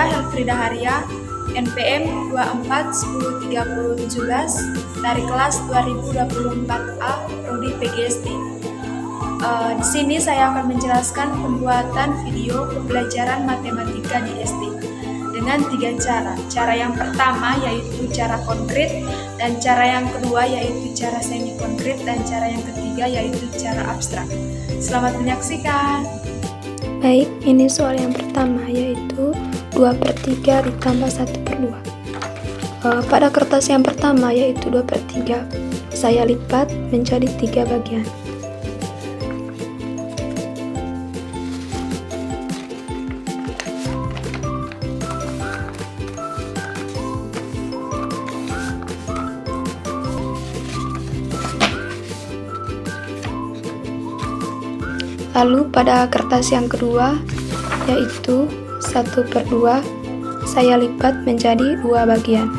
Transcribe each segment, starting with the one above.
Saya Helfrida Haria, NPM 24103017 dari kelas 2024A Prodi PGSD. Di sini saya akan menjelaskan pembuatan video pembelajaran matematika di SD dengan 3 cara. Cara yang pertama yaitu cara konkret, dan cara yang kedua yaitu cara semi konkret, dan cara yang ketiga yaitu cara abstrak. Selamat menyaksikan. Baik, ini soal yang pertama yaitu 2/3 ditambah 1/2. Pada kertas yang pertama yaitu 2/3, saya lipat menjadi 3 bagian. Lalu pada kertas yang kedua yaitu 1/2, saya lipat menjadi 2 bagian.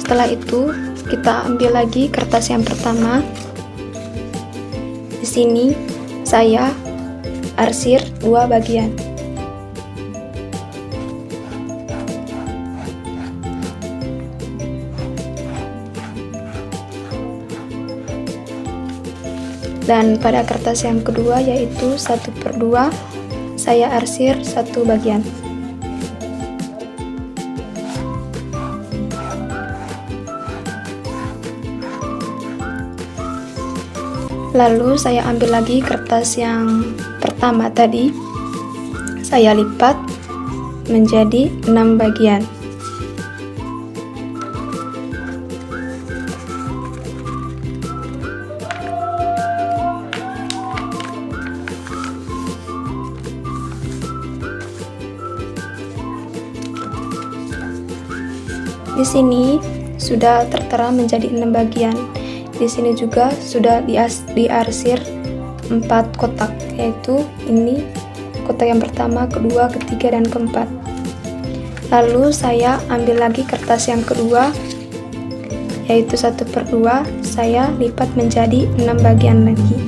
Setelah itu kita ambil lagi kertas yang pertama. Di sini saya arsir 2 bagian. Dan pada kertas yang kedua yaitu 1/2, saya arsir 1 bagian. Lalu saya ambil lagi kertas yang pertama tadi, saya lipat menjadi 6 bagian. Di sini sudah tertera menjadi 6 bagian. Di sini juga sudah diarsir 4 kotak, yaitu ini kotak yang pertama, kedua, ketiga, dan keempat. Lalu saya ambil lagi kertas yang kedua, yaitu 1/2, saya lipat menjadi 6 bagian lagi.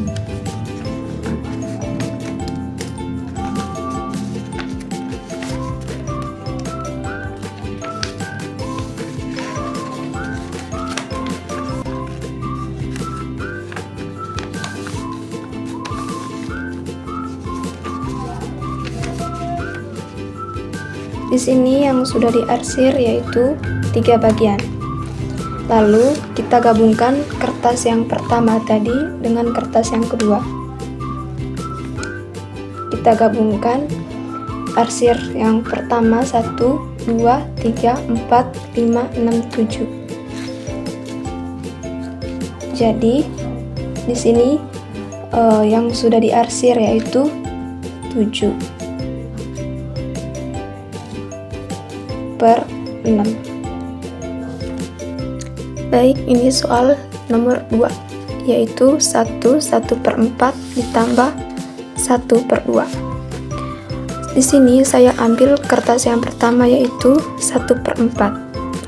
Di sini yang sudah diarsir yaitu 3 bagian. Lalu kita gabungkan kertas yang pertama tadi dengan kertas yang kedua. Kita gabungkan arsir yang pertama 1, 2, 3, 4, 5, 6, 7. Jadi di sini yang sudah diarsir yaitu 7/6. Baik, ini soal nomor 2 yaitu 1/4 ditambah 1/2. Di sini saya ambil kertas yang pertama yaitu 1/4,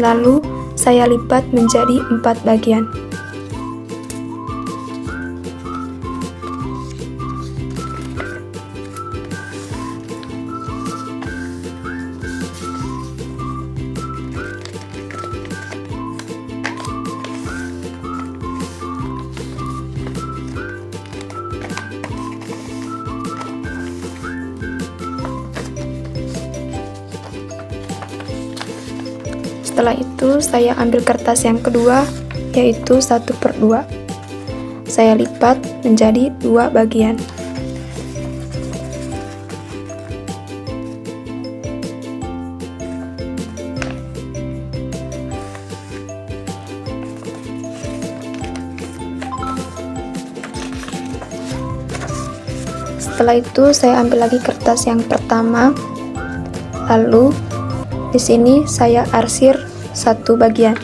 lalu saya lipat menjadi 4 bagian. Setelah itu saya ambil kertas yang kedua yaitu 1/2, saya lipat menjadi 2 bagian. Setelah itu saya ambil lagi kertas yang pertama, lalu di sini saya arsir 1 bagian.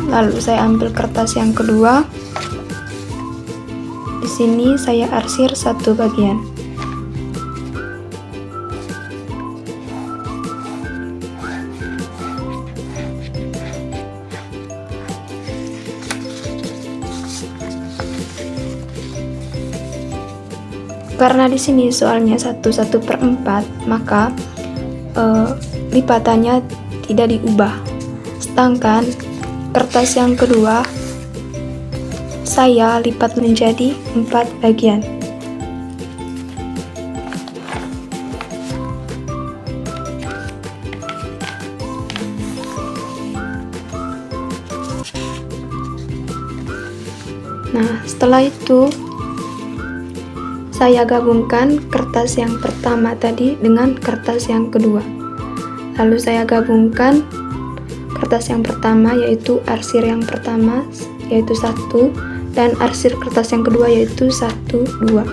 Lalu saya ambil kertas yang kedua. Di sini saya arsir 1 bagian. Karena di sini soalnya 1/1/4, maka lipatannya tidak diubah. Sedangkan kertas yang kedua saya lipat menjadi 4 bagian. Nah, setelah itu saya gabungkan kertas yang pertama tadi dengan kertas yang kedua. Lalu saya gabungkan kertas yang pertama, yaitu arsir yang pertama, yaitu 1, dan arsir kertas yang kedua, yaitu 1, 2.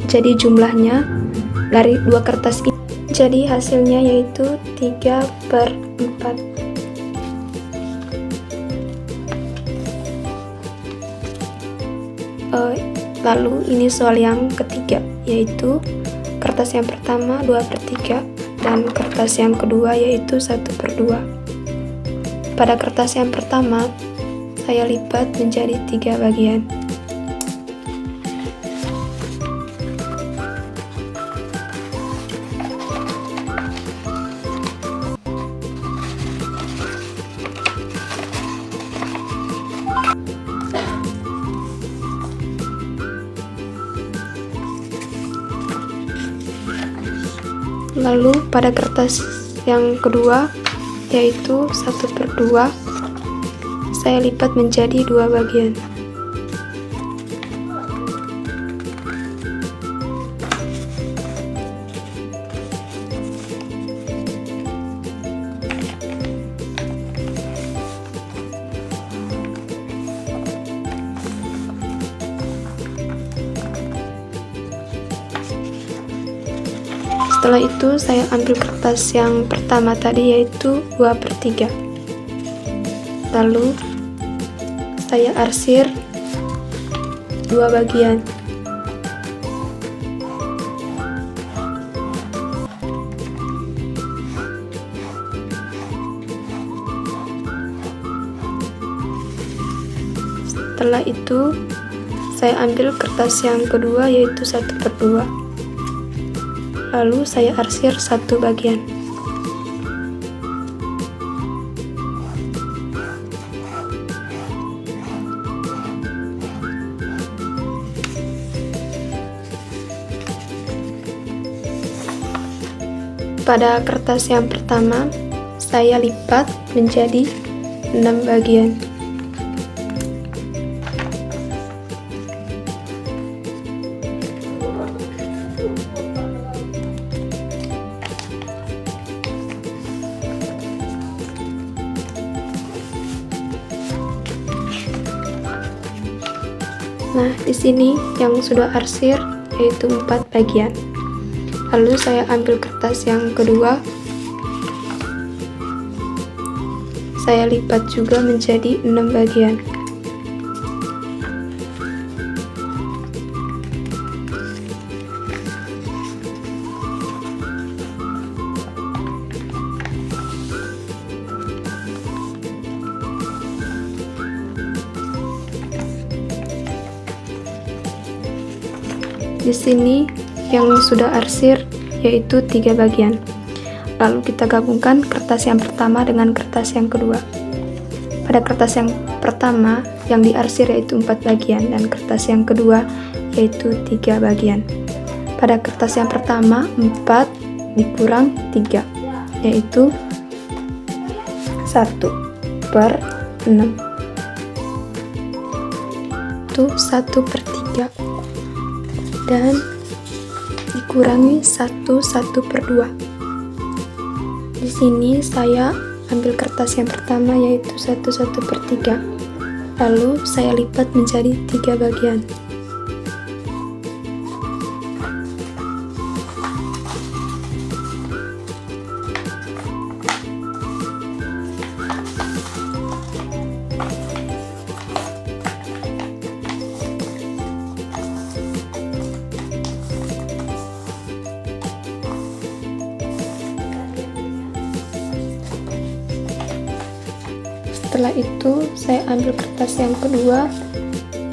Jadi jumlahnya dari 2 kertas ini, jadi hasilnya yaitu 3/4. Lalu ini soal yang ketiga, yaitu kertas yang pertama 2/3 dan kertas yang kedua yaitu 1/2. Pada kertas yang pertama saya lipat menjadi 3 bagian. Lalu pada kertas yang kedua yaitu 1/2 saya lipat menjadi 2 bagian. Setelah itu saya ambil kertas yang pertama tadi yaitu 2/3. Lalu saya arsir 2 bagian. Setelah itu saya ambil kertas yang kedua yaitu 1/2. Lalu saya arsir 1 bagian. Pada kertas yang pertama saya lipat menjadi 6 bagian. Nah, di sini yang sudah arsir yaitu 4 bagian. Lalu saya ambil kertas yang kedua. Saya lipat juga menjadi 6 bagian. Di sini yang sudah arsir yaitu 3 bagian. Lalu kita gabungkan kertas yang pertama dengan kertas yang kedua. Pada kertas yang pertama yang diarsir yaitu 4 bagian dan kertas yang kedua yaitu 3 bagian. Pada kertas yang pertama 4 dikurang 3 yaitu 1/6. Itu 1/3 dan dikurangi 1/2. Di sini saya ambil kertas yang pertama yaitu 1/3. Lalu saya lipat menjadi 3 bagian. Setelah itu saya ambil kertas yang kedua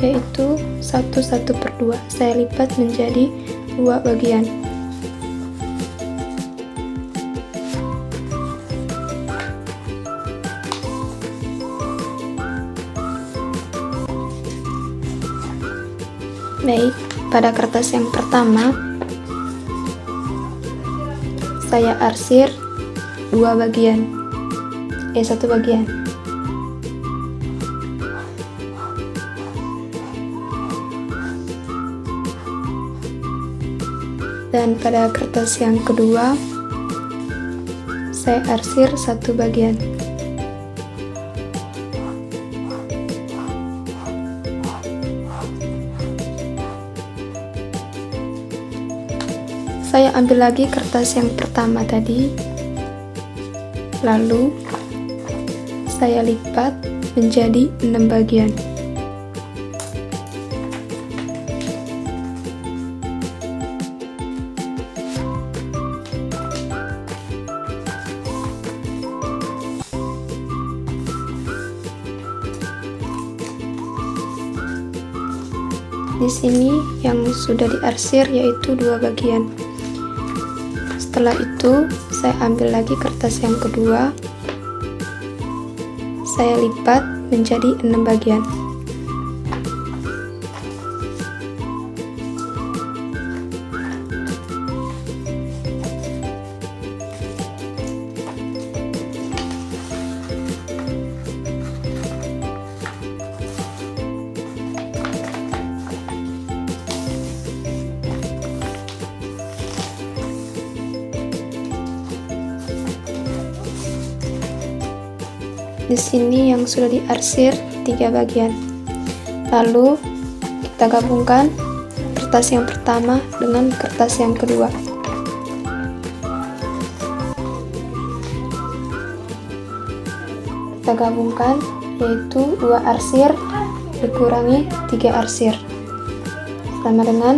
yaitu 1/1/2. Saya lipat menjadi 2 bagian. Baik, pada kertas yang pertama saya arsir 2 bagian, 1 bagian. Dan pada kertas yang kedua saya arsir 1 bagian. Saya ambil lagi kertas yang pertama tadi, lalu saya lipat menjadi 6 bagian. Di sini yang sudah diarsir yaitu 2 bagian. Setelah itu saya ambil lagi kertas yang kedua, saya lipat menjadi 6 bagian. Di sini yang sudah diarsir 3 bagian. Lalu kita gabungkan kertas yang pertama dengan kertas yang kedua. Kita gabungkan yaitu 2 arsir dikurangi 3 arsir sama dengan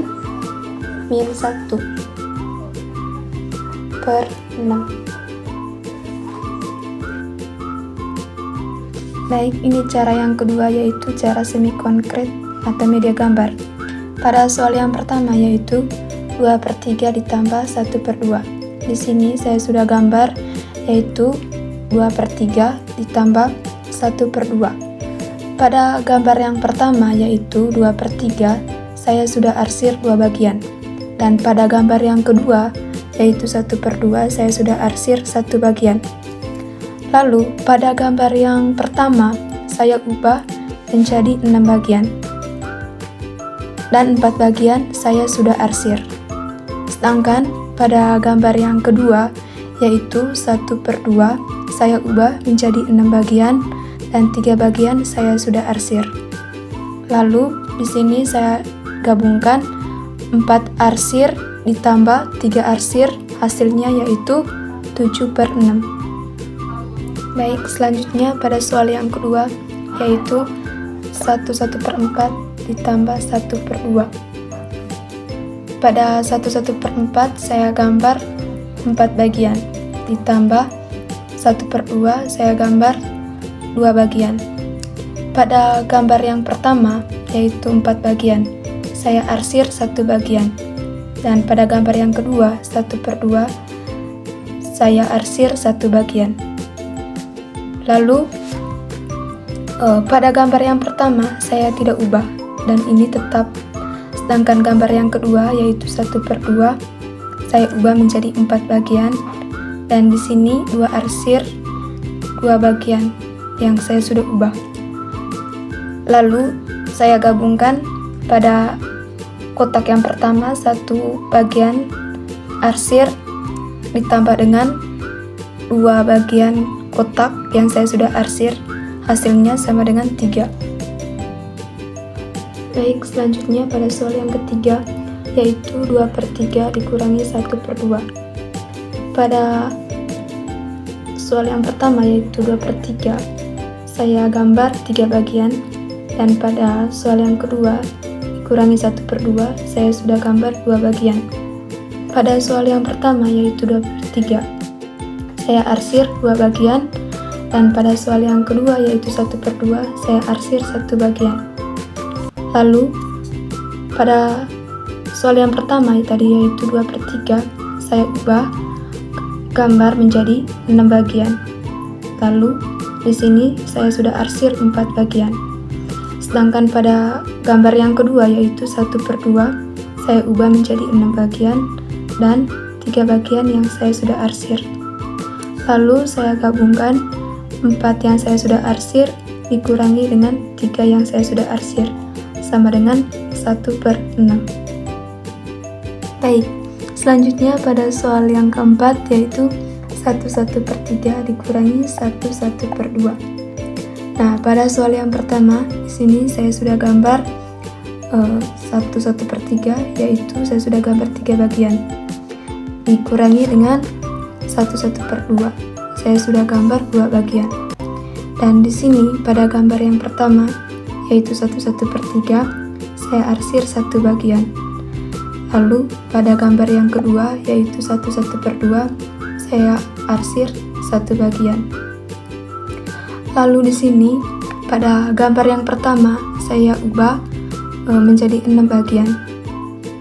-1/6. Baik, ini cara yang kedua yaitu cara semi konkret atau media gambar. Pada soal yang pertama yaitu 2/3 ditambah 1/2. Di sini saya sudah gambar yaitu 2/3 ditambah 1/2. Pada gambar yang pertama yaitu 2/3 saya sudah arsir 2 bagian. Dan pada gambar yang kedua yaitu 1/2 saya sudah arsir 1 bagian. Lalu pada gambar yang pertama saya ubah menjadi 6 bagian dan 4 bagian saya sudah arsir. Sedangkan pada gambar yang kedua yaitu 1/2 saya ubah menjadi 6 bagian dan 3 bagian saya sudah arsir. Lalu di sini saya gabungkan 4 arsir ditambah 3 arsir, hasilnya yaitu 7/6. Baik, selanjutnya pada soal yang kedua yaitu 1/1/4 ditambah 1/2. Pada 1/1/4 saya gambar 4 bagian ditambah 1/2 saya gambar 2 bagian. Pada gambar yang pertama yaitu 4 bagian saya arsir 1 bagian, dan pada gambar yang kedua 1/2 saya arsir 1 bagian. Lalu pada gambar yang pertama saya tidak ubah dan ini tetap, sedangkan gambar yang kedua yaitu 1/2 saya ubah menjadi 4 bagian dan di sini 2 arsir 2 bagian yang saya sudah ubah. Lalu saya gabungkan pada kotak yang pertama 1 bagian arsir ditambah dengan 2 bagian kotak yang saya sudah arsir, hasilnya sama dengan 3. Baik, selanjutnya pada soal yang ketiga yaitu 2/3 dikurangi 1/2. Pada soal yang pertama yaitu 2/3 saya gambar 3 bagian, dan pada soal yang kedua dikurangi 1/2 saya sudah gambar 2 bagian. Pada soal yang pertama yaitu 2/3 saya arsir 2 bagian, dan pada soal yang kedua yaitu 1/2 saya arsir 1 bagian. Lalu pada soal yang pertama tadi yaitu 2/3, saya ubah gambar menjadi 6 bagian. Lalu di sini saya sudah arsir 4 bagian. Sedangkan pada gambar yang kedua yaitu 1/2, saya ubah menjadi 6 bagian dan 3 bagian yang saya sudah arsir. Lalu saya gabungkan 4 yang saya sudah arsir dikurangi dengan 3 yang saya sudah arsir, sama dengan 1/6. Baik, selanjutnya pada soal yang keempat yaitu 1/1/3 dikurangi 1/2. Nah, pada soal yang pertama di sini saya sudah gambar 1/1/3, yaitu saya sudah gambar 3 bagian dikurangi dengan 1/2. Saya sudah gambar 2 bagian. Dan di sini pada gambar yang pertama yaitu 1/1/3, saya arsir 1 bagian. Lalu pada gambar yang kedua yaitu 1/1/2, saya arsir 1 bagian. Lalu di sini pada gambar yang pertama saya ubah menjadi 6 bagian.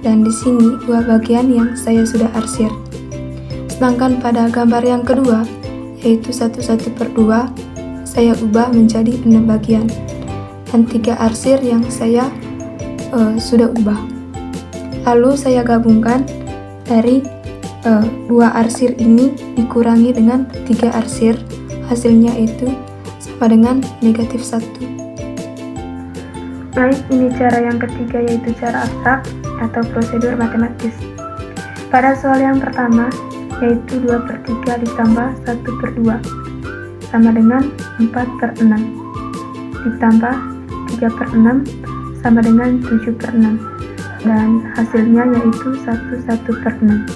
Dan di sini 2 bagian yang saya sudah arsir. Sedangkan pada gambar yang kedua yaitu 1/1/2, saya ubah menjadi 6 bagian dan 3 arsir yang saya sudah ubah. Lalu saya gabungkan dari 2 arsir ini dikurangi dengan 3 arsir, hasilnya itu sama dengan -1. Baik, ini cara yang ketiga yaitu cara abstrak atau prosedur matematis. Pada soal yang pertama yaitu 2/3 ditambah 1/2 sama dengan 4/6 ditambah 3/6 sama dengan 7/6 dan hasilnya yaitu 1/6.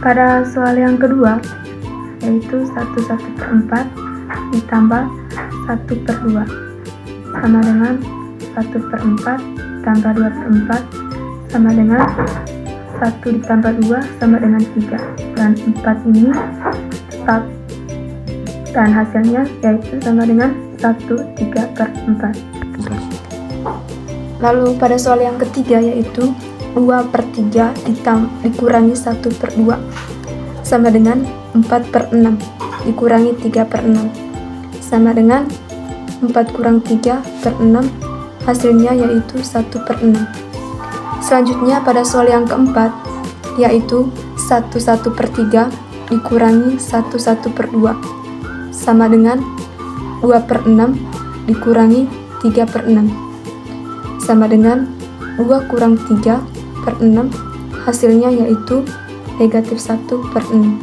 Pada soal yang kedua yaitu 1/4 ditambah 1/2 sama dengan 1/4 tambah 2/4 sama dengan 1 ditambah 2 sama dengan 3, dan 4 ini tetap dan hasilnya yaitu sama dengan 1/3/4. Lalu pada soal yang ketiga yaitu 2/3 dikurangi 1/2 sama dengan 4/6 dikurangi 3/6 sama dengan 4 kurang 3/6, hasilnya yaitu 1/6. Selanjutnya pada soal yang keempat yaitu 1/1/3 dikurangi 1/1/2 sama dengan 2/6 dikurangi 3/6 sama dengan 2 kurang 3/6, hasilnya yaitu -1/6.